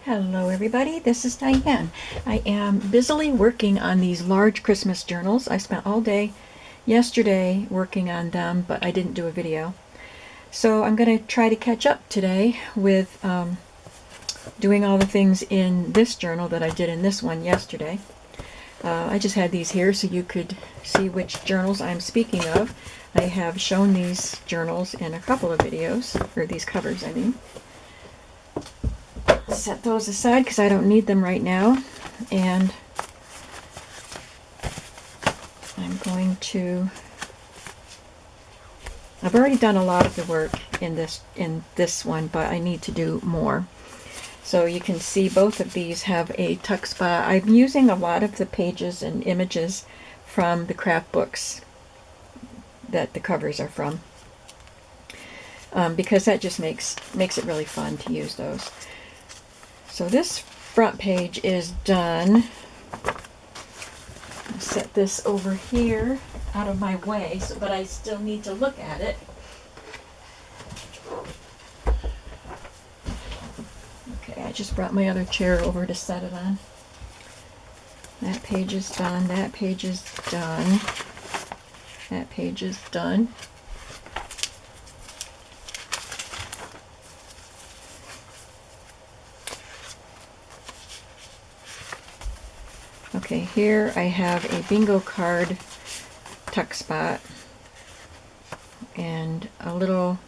Hello everybody, this is Diane. I am busily working on these large Christmas journals. I spent all day yesterday working on them, but I didn't do a video. So I'm going to try to catch up today with doing all the things in this journal that I did in this one yesterday. I just had these here so you could see which journals I'm speaking of. I have shown these journals in a couple of videos, or these covers I mean. Set those aside because I don't need them right now, and I'm going to, I've already done a lot of the work in this one, but I need to do more. So you can see both of these have a tuck spot. I'm using a lot of the pages and images from the craft books that the covers are from, because that just makes it really fun to use those. So this front page is done. I'll set this over here out of my way, but I still need to look at it. Okay, I just brought my other chair over to set it on. That page is done. That page is done. That page is done. Okay, here I have a bingo card tuck spot and a little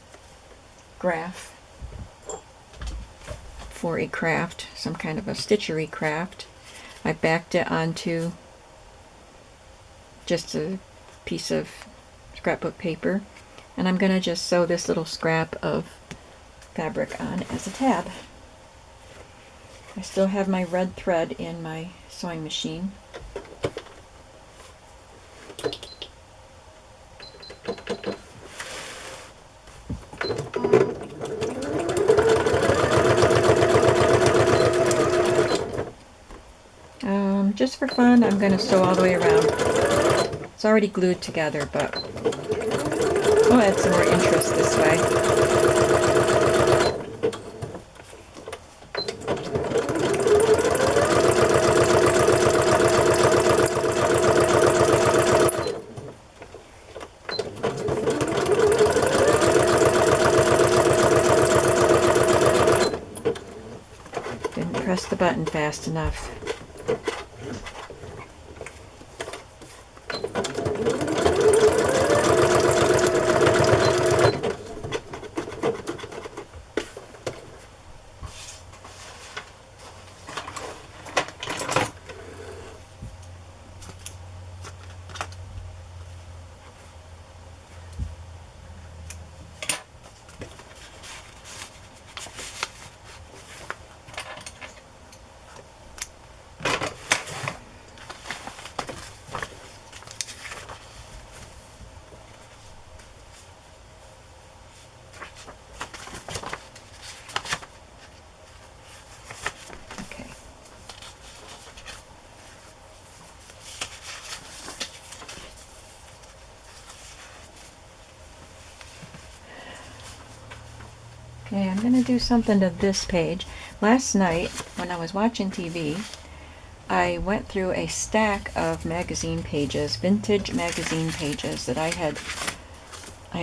graph for a craft, some kind of a stitchery craft. I backed it onto just a piece of scrapbook paper, and I'm going to just sew this little scrap of fabric on as a tab. I still have my red thread in my sewing machine. Just for fun, I'm going to sew all the way around. It's already glued together, but we'll add some more interest this way. Didn't press the button fast enough. Okay, I'm going to do something to this page. Last night, when I was watching TV, I went through a stack of magazine pages, vintage magazine pages that I had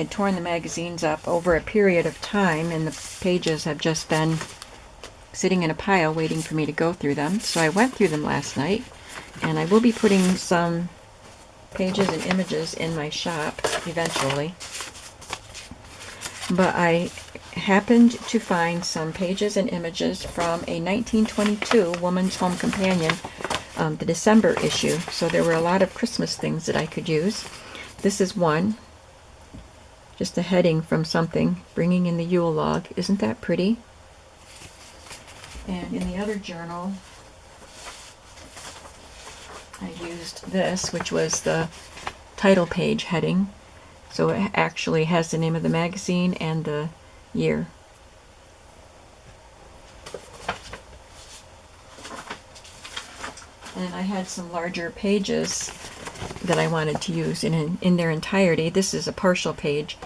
torn the magazines up over a period of time, and the pages have just been sitting in a pile waiting for me to go through them. So I went through them last night, and I will be putting some pages and images in my shop eventually. But I happened to find some pages and images from a 1922 Woman's Home Companion, the December issue. So there were a lot of Christmas things that I could use. This is one, just a heading from something, bringing in the Yule log. Isn't that pretty? And in the other journal, I used this, which was the title page heading. So it actually has the name of the magazine and the year. And I had some larger pages that I wanted to use in their entirety. This is a partial page,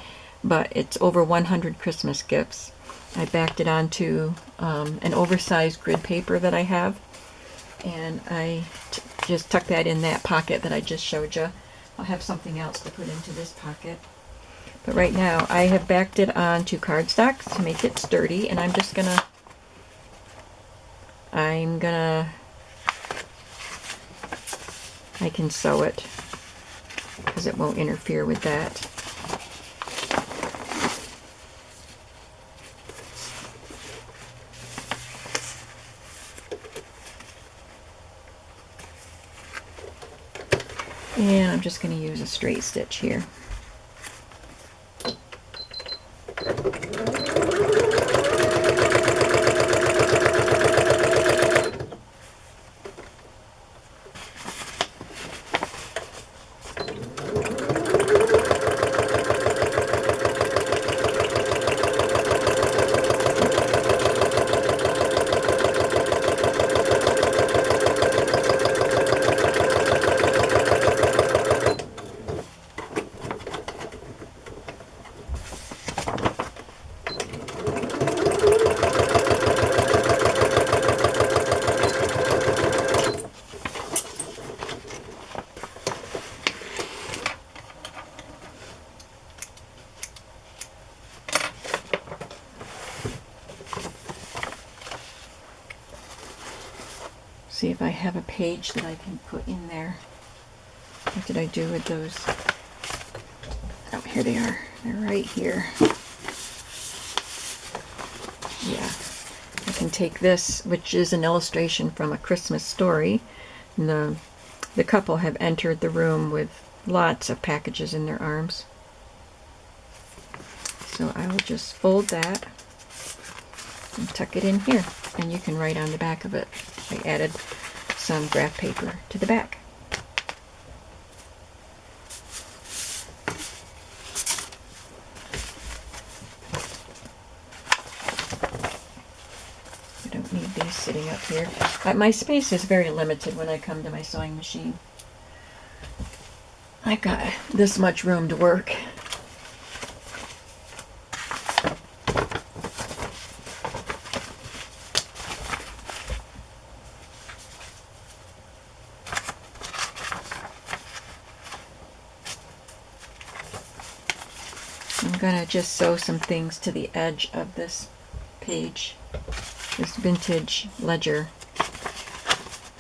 but it's over 100 Christmas gifts. I backed it onto an oversized grid paper that I have, and I just tuck that in that pocket that I just showed you. I'll have something else to put into this pocket. But right now I have backed it onto cardstock to make it sturdy, and I'm gonna I can sew it because it won't interfere with that. And I'm just going to use a straight stitch here. See if I have a page that I can put in there. What did I do with those? Oh, here they are. They're right here. Yeah. I can take this, which is an illustration from A Christmas Story. And the couple have entered the room with lots of packages in their arms. So I will just fold that and tuck it in here. And you can write on the back of it. I added some graph paper to the back. I don't need these sitting up here. My space is very limited when I come to my sewing machine. I've got this much room to work. I'm going to just sew some things to the edge of this page, this vintage ledger.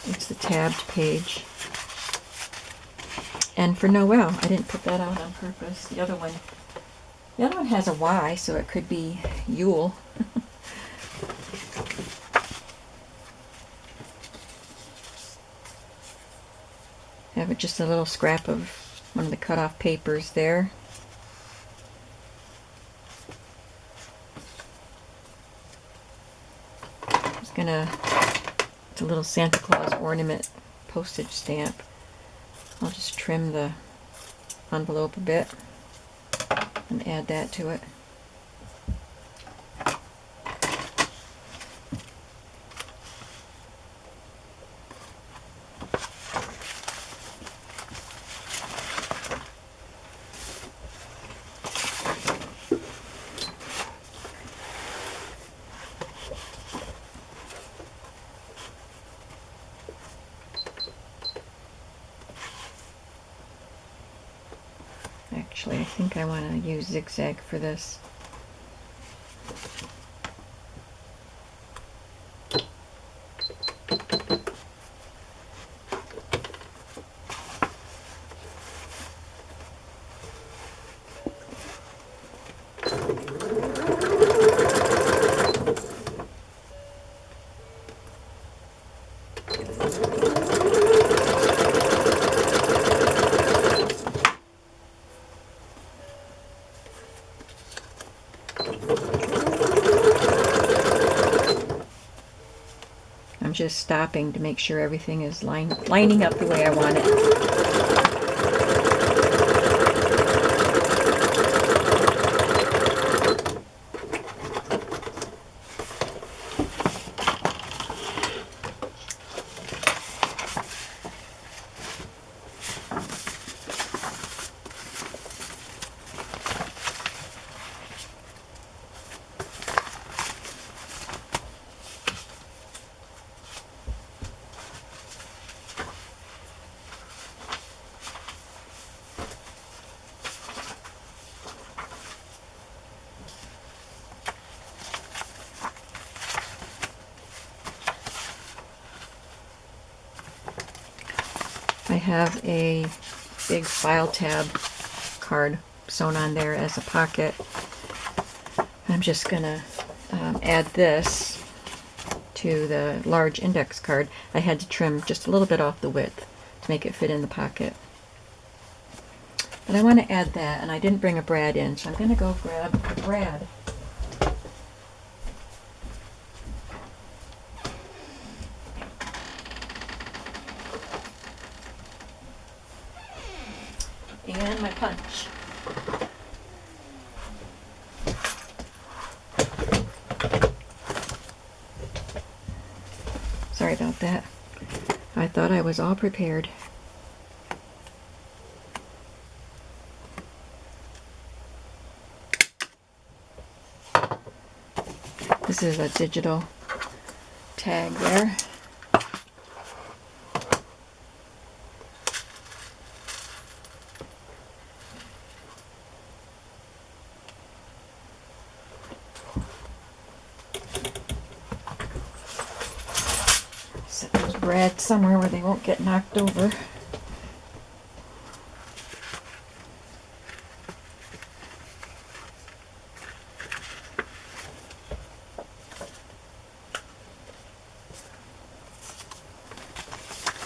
It's the tabbed page. And for Noel, I didn't put that out on purpose. The other one has a Y, so it could be Yule. Have just a little scrap of one of the cut-off papers there. It's a little Santa Claus ornament postage stamp. I'll just trim the envelope a bit and add that to it. Actually, I think I want to use zigzag for this. I'm just stopping to make sure everything is lining up the way I want it. I have a big file tab card sewn on there as a pocket. I'm just going to add this to the large index card. I had to trim just a little bit off the width to make it fit in the pocket. But I want to add that, and I didn't bring a brad in, so I'm going to go grab a brad. And my punch. Sorry about that. I thought I was all prepared. This is a digital tag there. Set those brads somewhere where they won't get knocked over.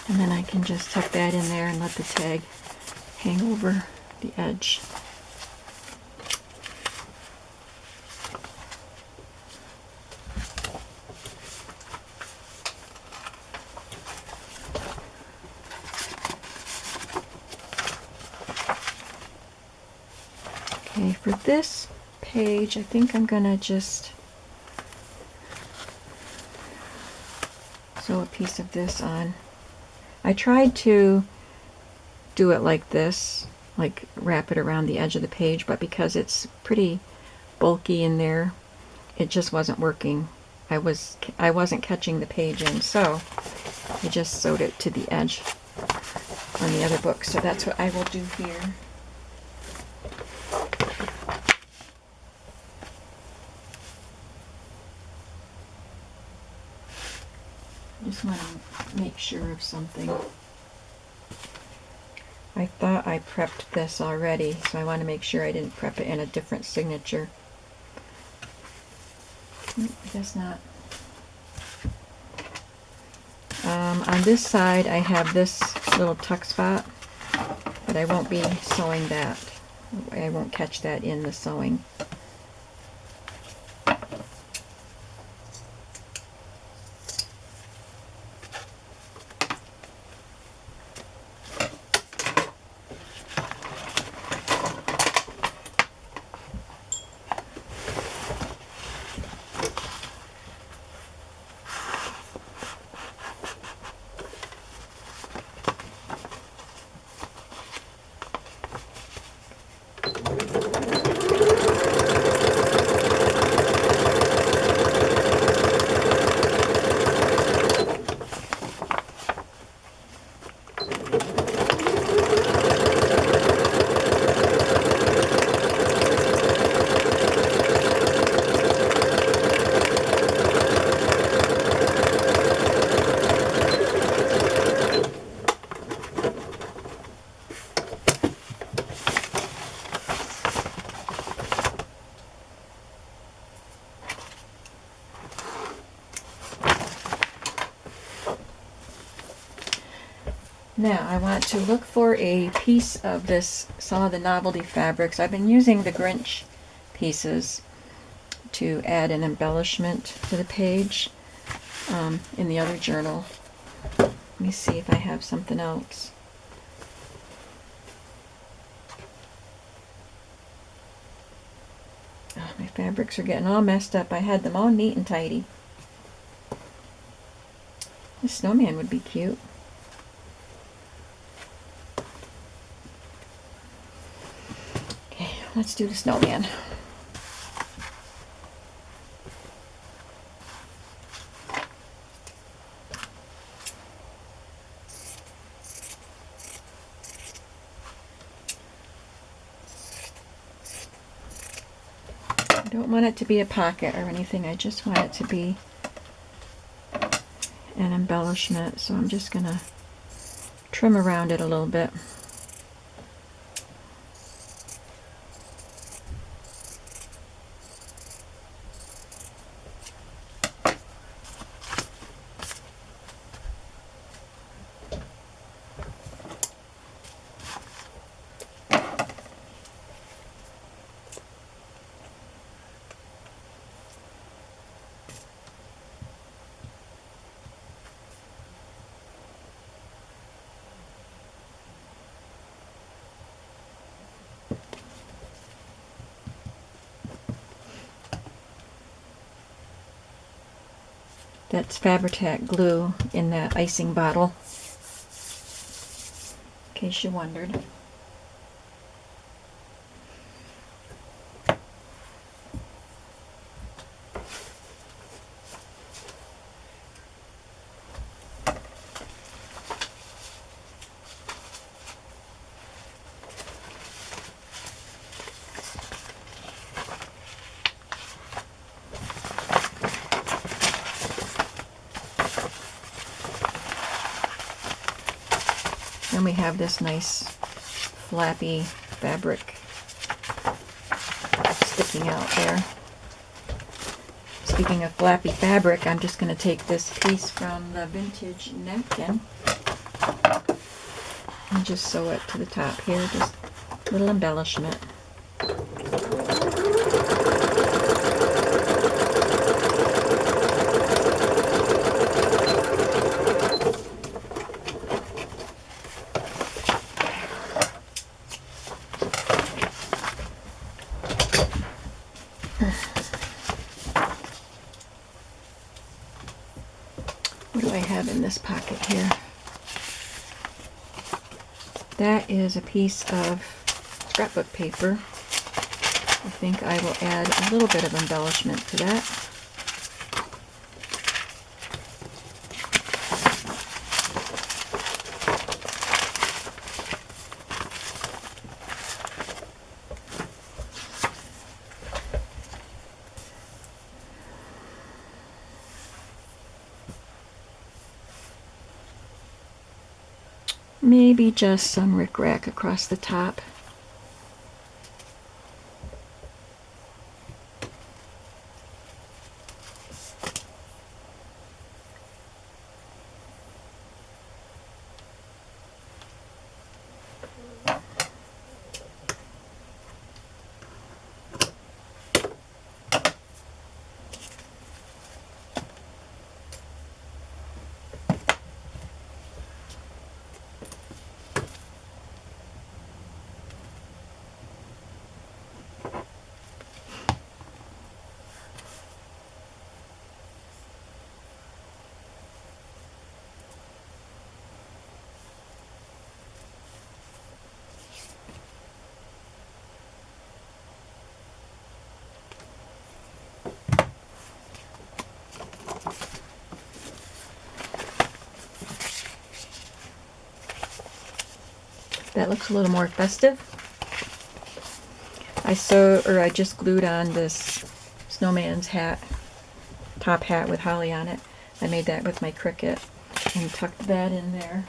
And then I can just tuck that in there and let the tag hang over the edge. Okay, for this page, I think I'm gonna just sew a piece of this on. I tried to do it like this, like wrap it around the edge of the page, but because it's pretty bulky in there, it just wasn't working. I wasn't catching the page in, so I just sewed it to the edge on the other book. So that's what I will do here. I just want to make sure of something. I thought I prepped this already, so I want to make sure I didn't prep it in a different signature. I guess not. On this side, I have this little tuck spot, but I won't be sewing that. I won't catch that in the sewing. Now I want to look for a piece of this, some of the novelty fabrics. I've been using the Grinch pieces to add an embellishment to the page in the other journal. Let me see if I have something else. Oh, my fabrics are getting all messed up. I had them all neat and tidy. The snowman would be cute. Okay, let's do the snowman. I don't want it to be a pocket or anything. I just want it to be an embellishment. So I'm just going to trim around it a little bit. That's Fabri-Tac glue in that icing bottle, in case you wondered. Then we have this nice flappy fabric sticking out there. Speaking of flappy fabric, I'm just going to take this piece from the vintage napkin and just sew it to the top here, just a little embellishment. What do I have in this pocket here? That is a piece of scrapbook paper. I think I will add a little bit of embellishment to that. Maybe just some rickrack across the top. That looks a little more festive. I just glued on this snowman's hat, top hat with holly on it. I made that with my Cricut and tucked that in there.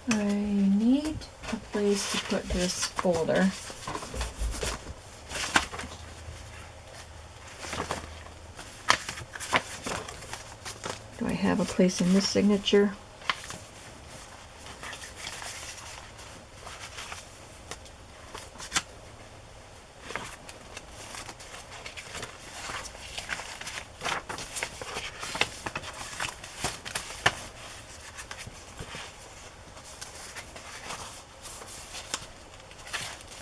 I need a place to put this folder. Do I have a place in this signature?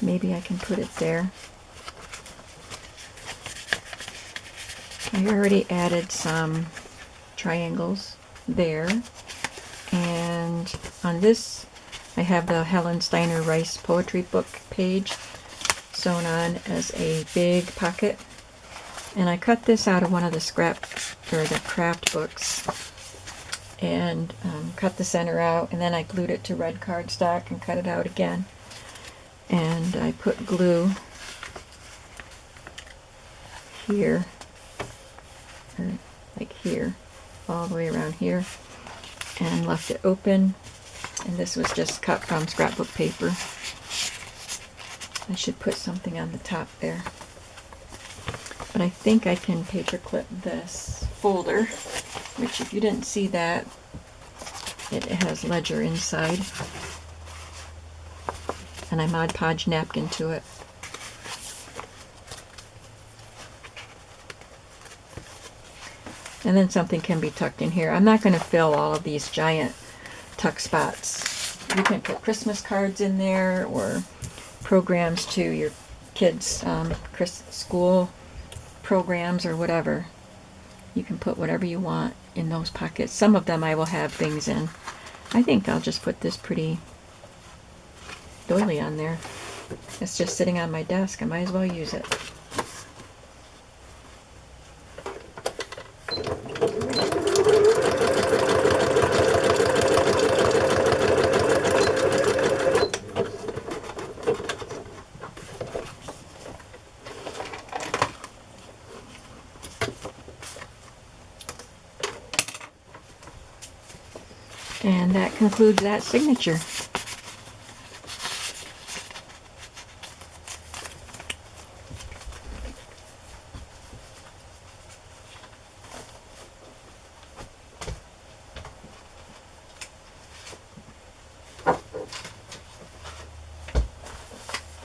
Maybe I can put it there. I already added some triangles there, and on this I have the Helen Steiner Rice poetry book page sewn on as a big pocket, and I cut this out of one of the the craft books and cut the center out, and then I glued it to red cardstock and cut it out again. and I put glue here, or like here, all the way around here, and left it open. And this was just cut from scrapbook paper. I should put something on the top there. But I think I can paper clip this folder, which if you didn't see that, it has ledger inside. And I Mod Podge napkin to it. And then something can be tucked in here. I'm not going to fill all of these giant tuck spots. You can put Christmas cards in there, or programs to your kids' school programs or whatever. You can put whatever you want in those pockets. Some of them I will have things in. I think I'll just put this pretty doily on there. It's just sitting on my desk. I might as well use it. And that concludes that signature.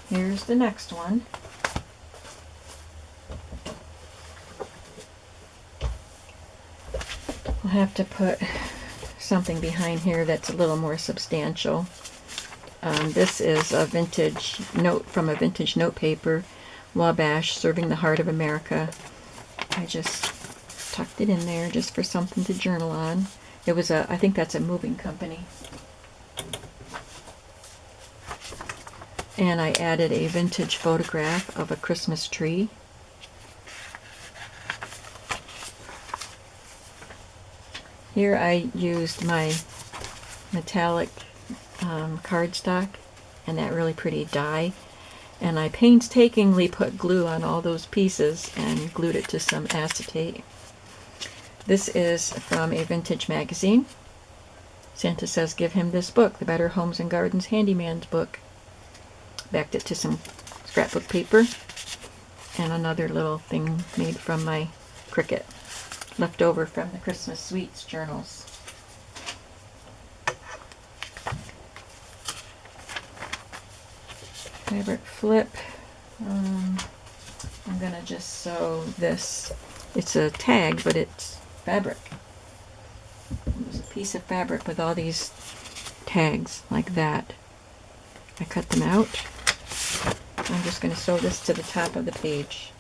Here's the next one. I'll have to put something behind here that's a little more substantial. This is a vintage note from a vintage note paper, Wabash, Serving the Heart of America. I just tucked it in there just for something to journal on. It was I think that's a moving company. And I added a vintage photograph of a Christmas tree. Here I used my metallic cardstock and that really pretty die, and I painstakingly put glue on all those pieces and glued it to some acetate. This is from a vintage magazine. Santa says give him this book, the Better Homes and Gardens Handyman's book. Backed it to some scrapbook paper and another little thing made from my Cricut, left over from the Christmas Sweets journals. Fabric flip. I'm gonna just sew this. It's a tag, but it's fabric. There's a piece of fabric with all these tags like that. I cut them out. I'm just going to sew this to the top of the page.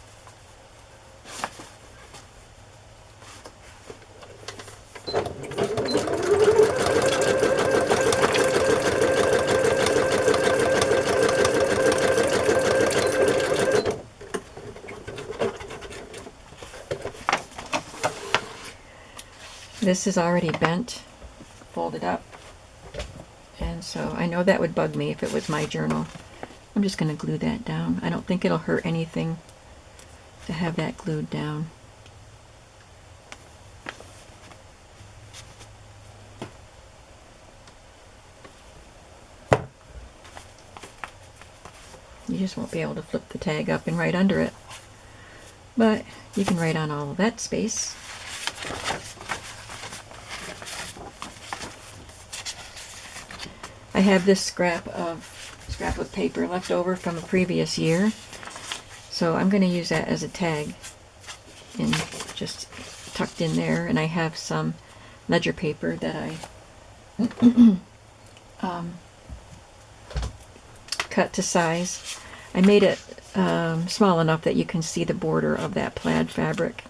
This is already bent, folded up, and so I know that would bug me if it was my journal. I'm just going to glue that down. I don't think it'll hurt anything to have that glued down. You just won't be able to flip the tag up and write under it. But you can write on all of that space. I have this scrap of scrapbook paper left over from a previous year, so I'm going to use that as a tag and just tucked in there. And I have some ledger paper that I cut to size. I made it small enough that you can see the border of that plaid fabric.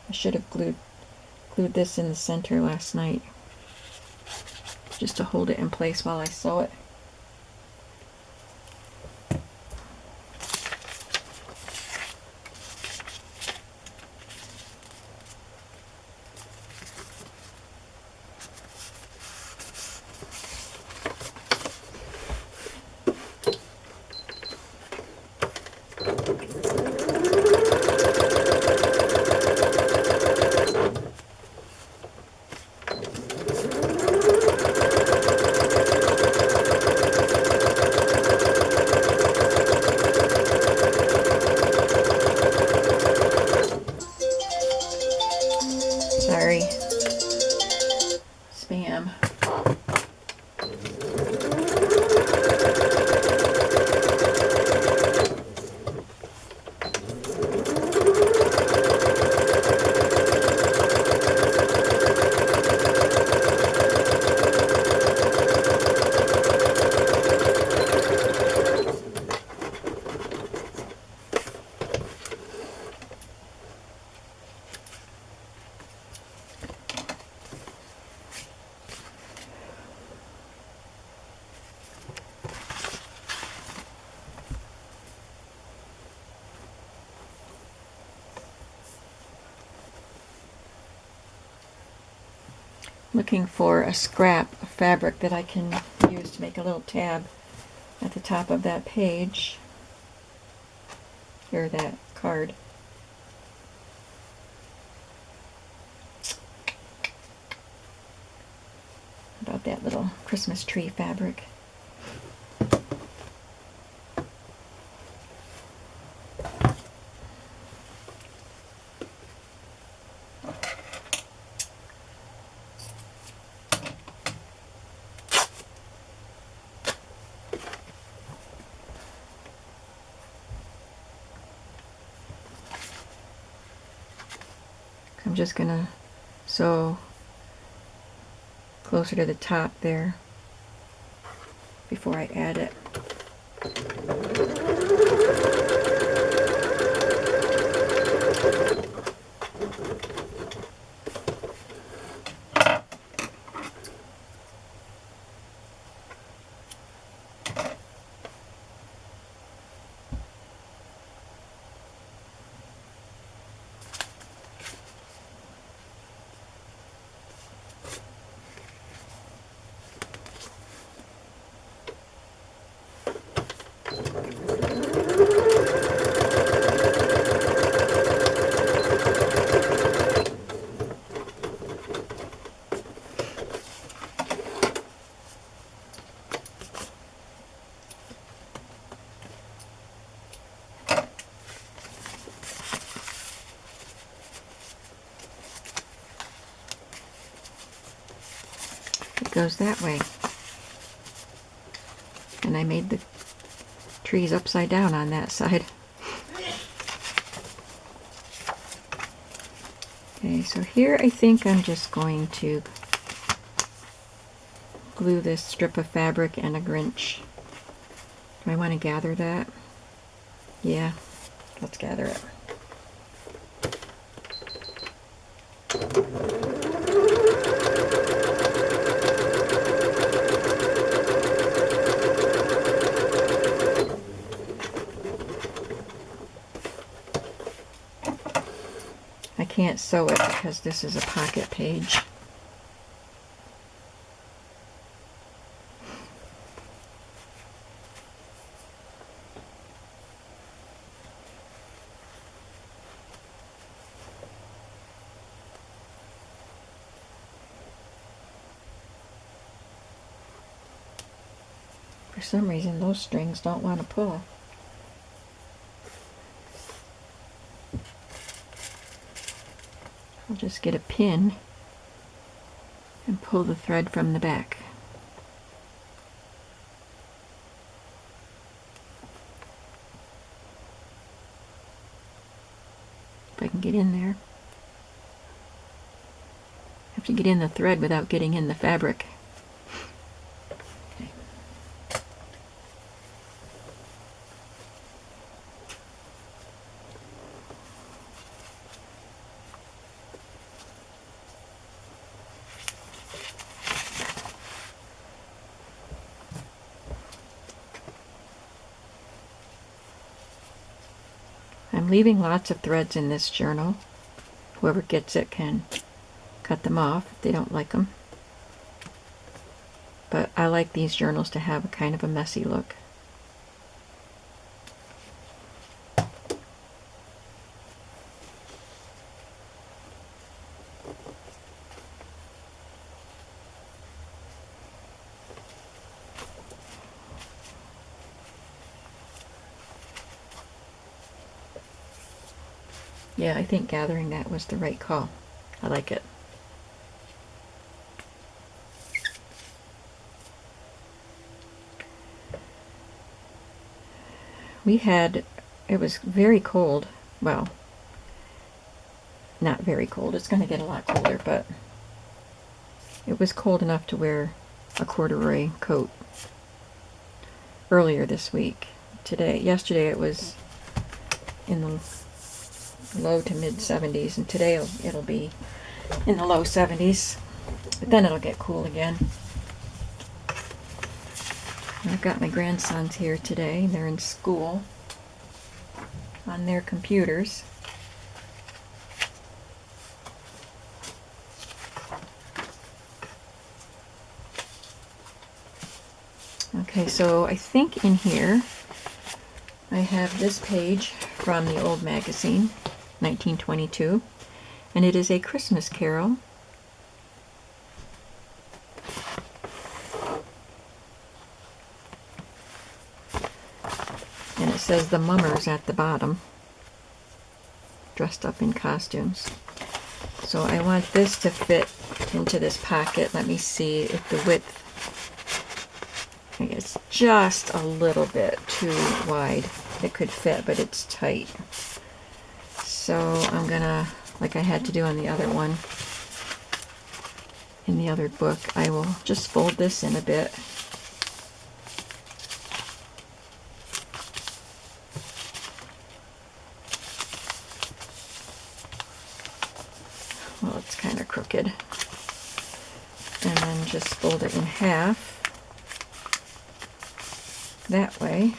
I should have glued this in the center last night just to hold it in place while I sew it. looking for a scrap of fabric that I can use to make a little tab at the top of that page, or that card. About that little Christmas tree fabric. I'm just gonna sew closer to the top there before I add it. It goes that way. And I made the trees upside down on that side. Okay, so here I think I'm just going to glue this strip of fabric and a Grinch. Do I want to gather that? Yeah, let's gather it. I can't sew it because this is a pocket page. For some reason, those strings don't want to pull. I'll just get a pin and pull the thread from the back. If I can get in there. I have to get in the thread without getting in the fabric. I'm leaving lots of threads in this journal. Whoever gets it can cut them off if they don't like them. But I like these journals to have a kind of a messy look. Yeah, I think gathering that was the right call. I like it. It was very cold. Well, not very cold. It's going to get a lot colder, but it was cold enough to wear a corduroy coat earlier this week. Yesterday it was in the low to mid 70s, and today it'll be in the low 70s, but then it'll get cool again. I've got my grandsons here today. They're in school on their computers. Okay, so I think in here I have this page from the old magazine, 1922, and it is A Christmas Carol. And it says the mummers at the bottom, dressed up in costumes. So I want this to fit into this pocket. Let me see if the width, I think it's just a little bit too wide. It could fit, but it's tight. So I'm gonna, like I had to do on the other one, in the other book, I will just fold this in a bit. Well, it's kind of crooked. And then just fold it in half that way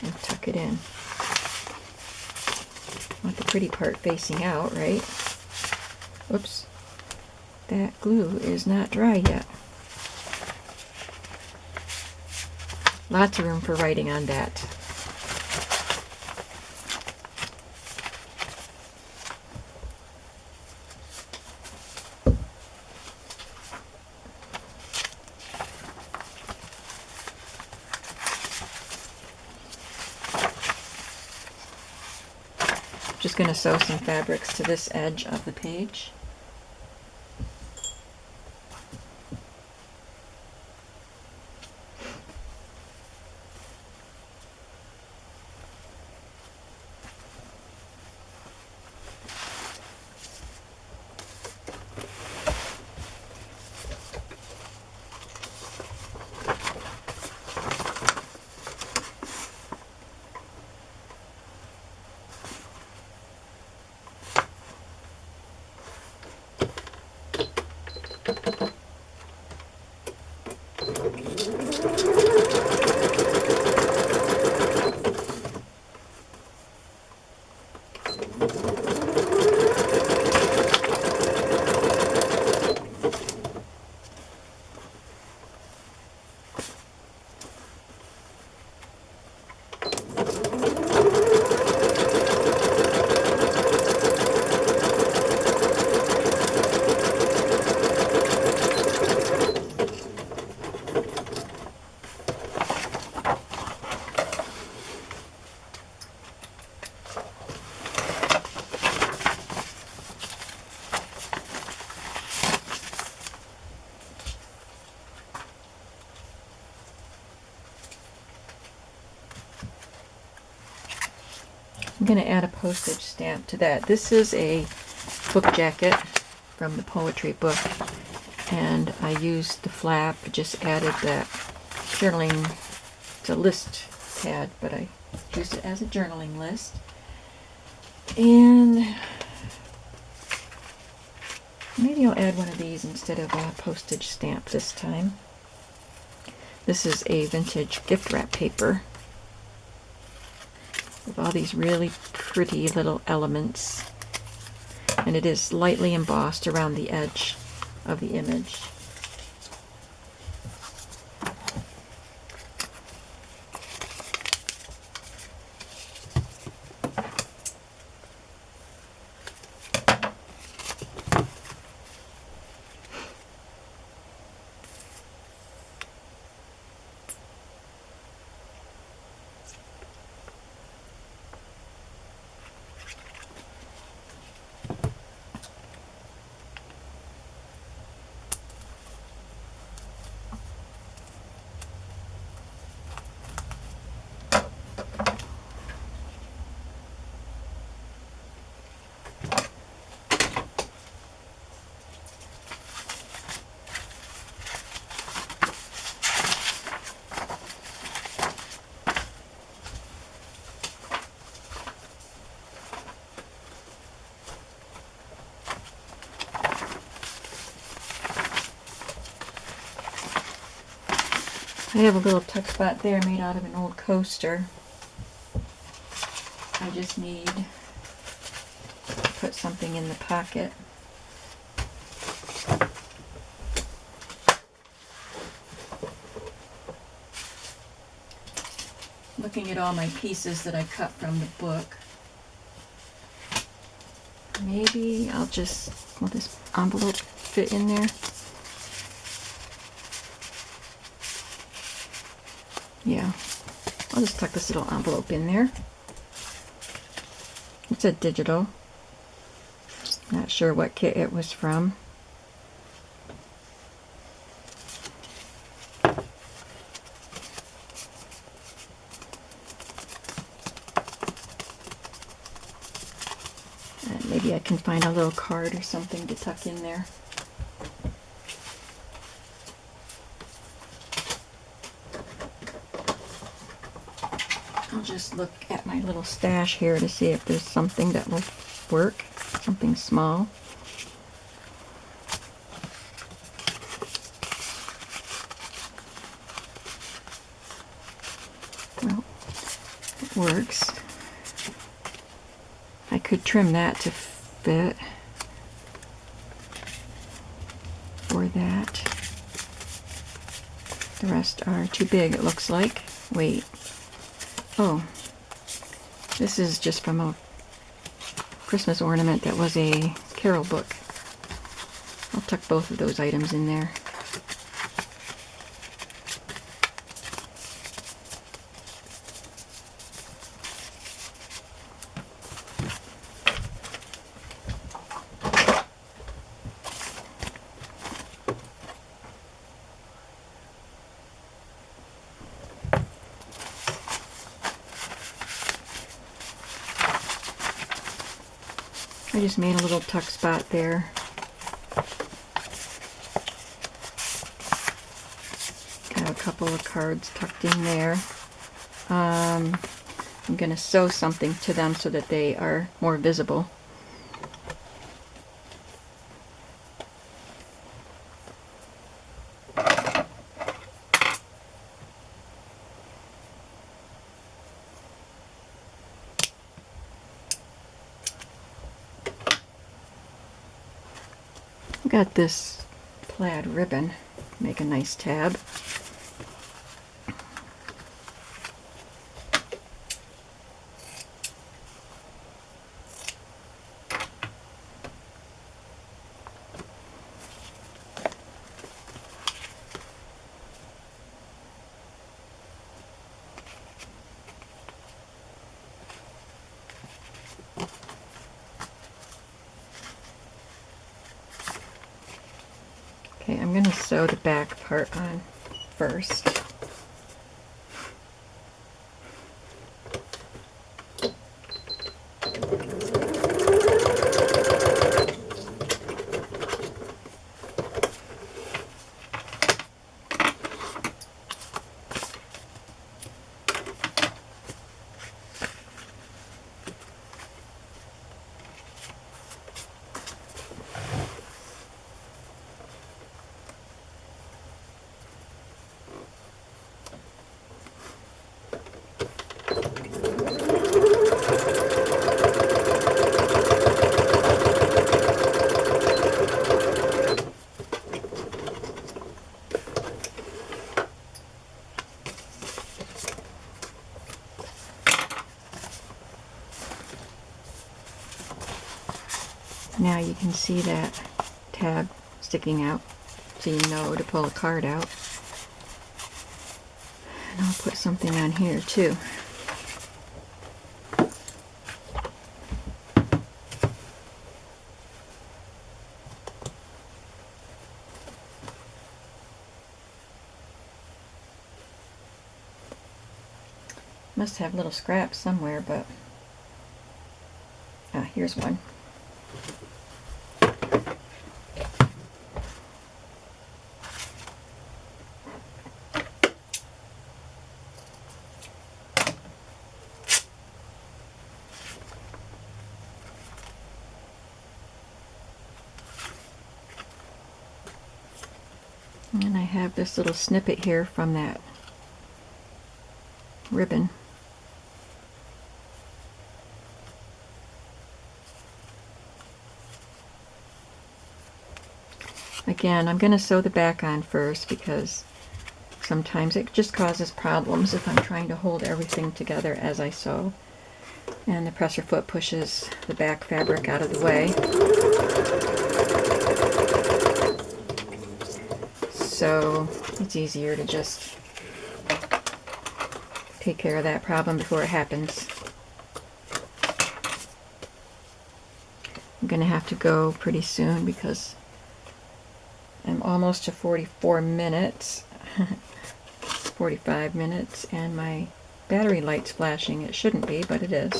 and tuck it in. Want the pretty part facing out, right? Whoops. That glue is not dry yet. Lots of room for writing on that. Just going to sew some fabrics to this edge of the page. I'm going to add a postage stamp to that. This is a book jacket from the poetry book, and I used the flap, just added that journaling, it's a list pad, but I used it as a journaling list. And maybe I'll add one of these instead of a postage stamp this time. This is a vintage gift wrap paper with all these really pretty little elements, and it is lightly embossed around the edge of the image. I have a little tuck spot there made out of an old coaster. I just need to put something in the pocket. looking at all my pieces that I cut from the book. Maybe I'll just, will this envelope fit in there? Yeah, I'll just tuck this little envelope in there. It's a digital. Not sure what kit it was from. And maybe I can find a little card or something to tuck in there. I'll just look at my little stash here to see if there's something that will work, something small. Well, it works. I could trim that to fit, or that. The rest are too big, it looks like. Wait. Oh, this is just from a Christmas ornament that was a Carol book. I'll tuck both of those items in there. I just made a little tuck spot there. Got a couple of cards tucked in there. I'm going to sew something to them so that they are more visible. Got this plaid ribbon, make a nice tab. Okay, I'm going to sew the back part on first. Now you can see that tab sticking out, so you know to pull a card out. And I'll put something on here too. Must have little scraps somewhere, but here's one. And I have this little snippet here from that ribbon. Again, I'm going to sew the back on first because sometimes. It just causes problems if I'm trying to hold everything together as I sew. And the presser foot pushes the back fabric out of the way. So it's easier to just take care of that problem before it happens. I'm going to have to go pretty soon because I'm almost to 44 minutes, 45 minutes, and my battery light's flashing. It shouldn't be, but it is.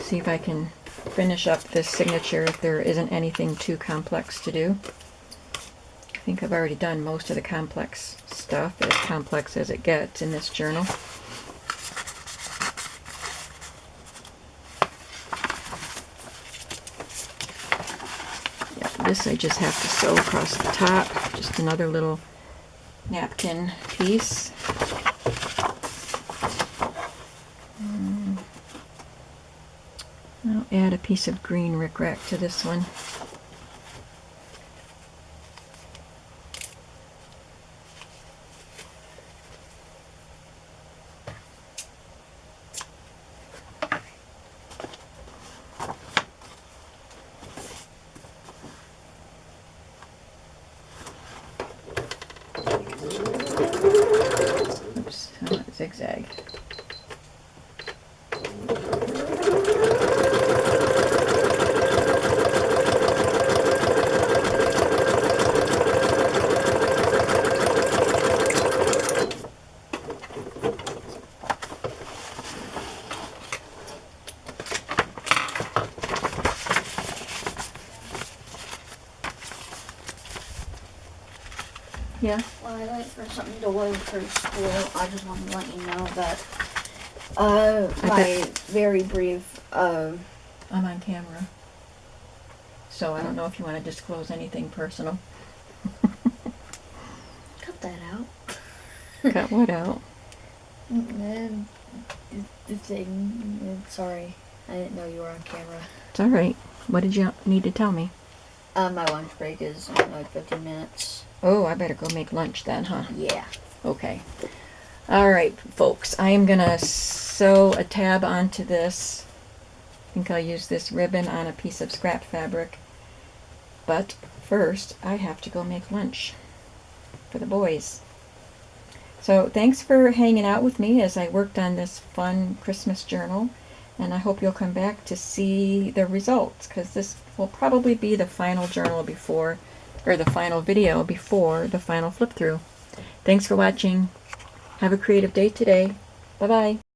See if I can finish up this signature if there isn't anything too complex to do. I think I've already done most of the complex stuff, as complex as it gets in this journal. Yeah, this I just have to sew across the top, just another little napkin piece. I'll add a piece of green rickrack to this one. Oops, zigzag. Yeah. Well, I wait for something to load for school. I just want to let you know that my very brief I'm on camera, so I don't know if you want to disclose anything personal. cut that out. Cut what out? The thing. Sorry, I didn't know you were on camera. It's all right. What did you need to tell me? My lunch break is in like 15 minutes. Oh, I better go make lunch then, huh? Yeah. Okay. All right, folks. I am going to sew a tab onto this. I think I'll use this ribbon on a piece of scrap fabric. But first, I have to go make lunch for the boys. So thanks for hanging out with me as I worked on this fun Christmas journal. And I hope you'll come back to see the results, because this will probably be the final journal before, or the final video before the final flip through. Thanks for watching. Have a creative day today. Bye-bye.